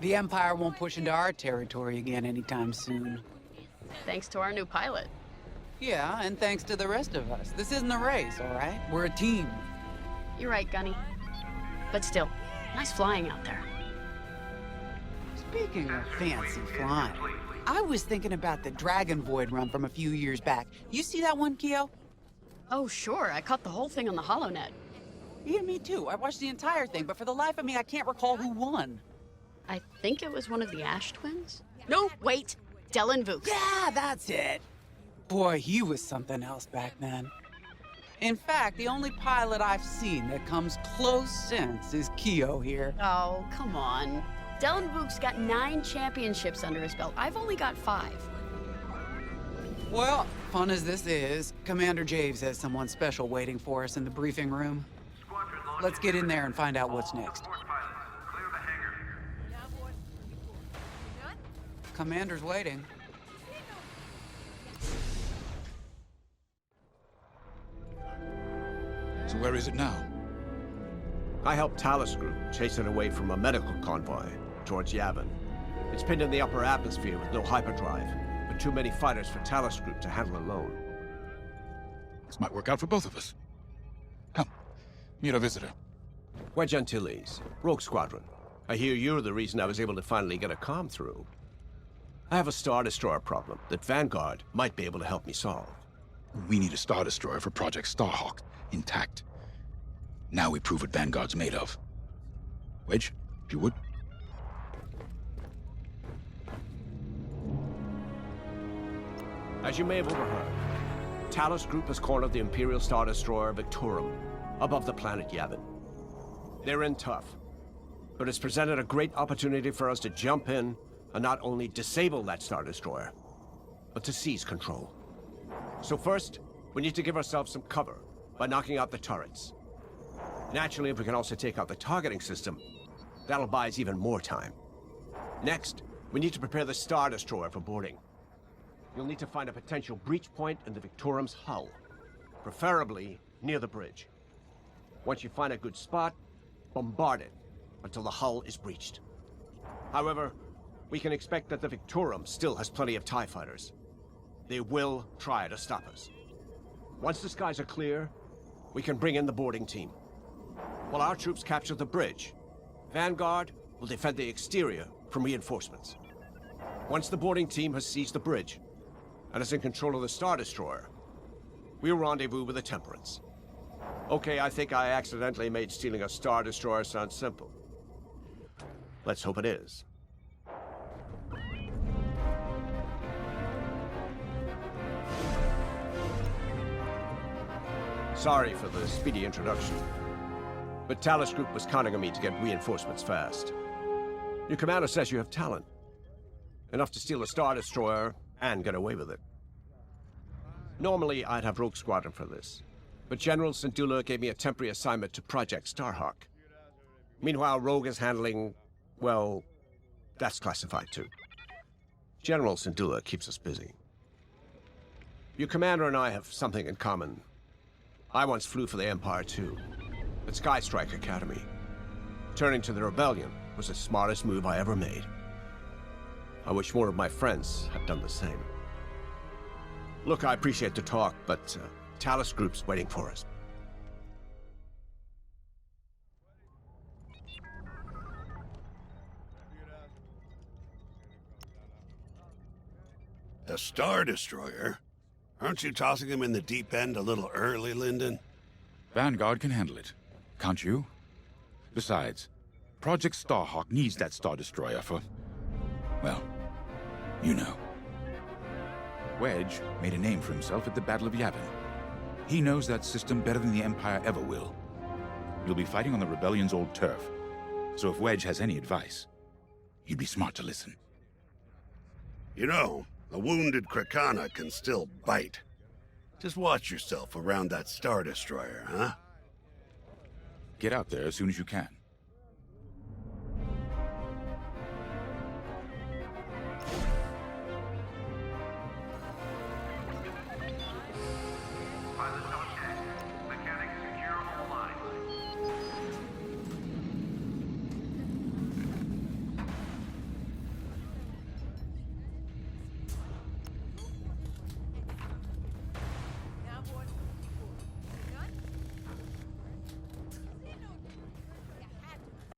The Empire won't push into our territory again anytime soon. Thanks to our new pilot. Yeah, and thanks to the rest of us. This isn't a race, all right? We're a team. You're right, Gunny. But still, nice flying out there. Speaking of fancy flying, I was thinking about the Dragon Void run from a few years back. You see that one, Keo? Oh, sure. I caught the whole thing on the HoloNet. Yeah, me too. I watched the entire thing, but for the life of me, I can't recall who won. I think it was one of the Ash twins? No, wait. Dylan Vooks. Yeah, that's it. Boy, he was something else back then. In fact, the only pilot I've seen that comes close since is Keo here. Oh, come on. Dylan Vooks got 9 championships under his belt. I've only got 5. Well, fun as this is, Commander Javes has someone special waiting for us in the briefing room. Let's get in there and find out what's next. Commander's waiting. So where is it now? I helped Talus Group chase it away from a medical convoy towards Yavin. It's pinned in the upper atmosphere with no hyperdrive, but too many fighters for Talus Group to handle alone. This might work out for both of us. Come, meet our visitor. Wedge Antilles, Rogue Squadron. I hear you're the reason I was able to finally get a comm through. I have a Star Destroyer problem that Vanguard might be able to help me solve. We need a Star Destroyer for Project Starhawk, intact. Now we prove what Vanguard's made of. Wedge, if you would. As you may have overheard, Talus Group has cornered the Imperial Star Destroyer Victorum above the planet Yavin. They're in tough, but it's presented a great opportunity for us to jump in and not only disable that Star Destroyer, but to seize control. So first, we need to give ourselves some cover by knocking out the turrets. Naturally, if we can also take out the targeting system, that'll buy us even more time. Next, we need to prepare the Star Destroyer for boarding. You'll need to find a potential breach point in the Victorum's hull, preferably near the bridge. Once you find a good spot, bombard it until the hull is breached. However, we can expect that the Victorum still has plenty of TIE fighters. They will try to stop us. Once the skies are clear, we can bring in the boarding team. While our troops capture the bridge, Vanguard will defend the exterior from reinforcements. Once the boarding team has seized the bridge and is in control of the Star Destroyer, we'll rendezvous with the Temperance. Okay, I think I accidentally made stealing a Star Destroyer sound simple. Let's hope it is. Sorry for the speedy introduction, but Talus Group was counting on me to get reinforcements fast. Your commander says you have talent. Enough to steal a Star Destroyer and get away with it. Normally, I'd have Rogue Squadron for this, but General Syndulla gave me a temporary assignment to Project Starhawk. Meanwhile, Rogue is handling, well, that's classified too. General Syndulla keeps us busy. Your commander and I have something in common. I once flew for the Empire too, at Skystrike Academy. Turning to the Rebellion was the smartest move I ever made. I wish more of my friends had done the same. Look, I appreciate the talk, but Talus Group's waiting for us. A Star Destroyer? Aren't you tossing him in the deep end a little early, Lyndon? Vanguard can handle it. Can't you? Besides, Project Starhawk needs that Star Destroyer for... well, you know. Wedge made a name for himself at the Battle of Yavin. He knows that system better than the Empire ever will. You'll be fighting on the Rebellion's old turf, so if Wedge has any advice, you'd be smart to listen. You know, a wounded Krakana can still bite. Just watch yourself around that Star Destroyer, huh? Get out there as soon as you can.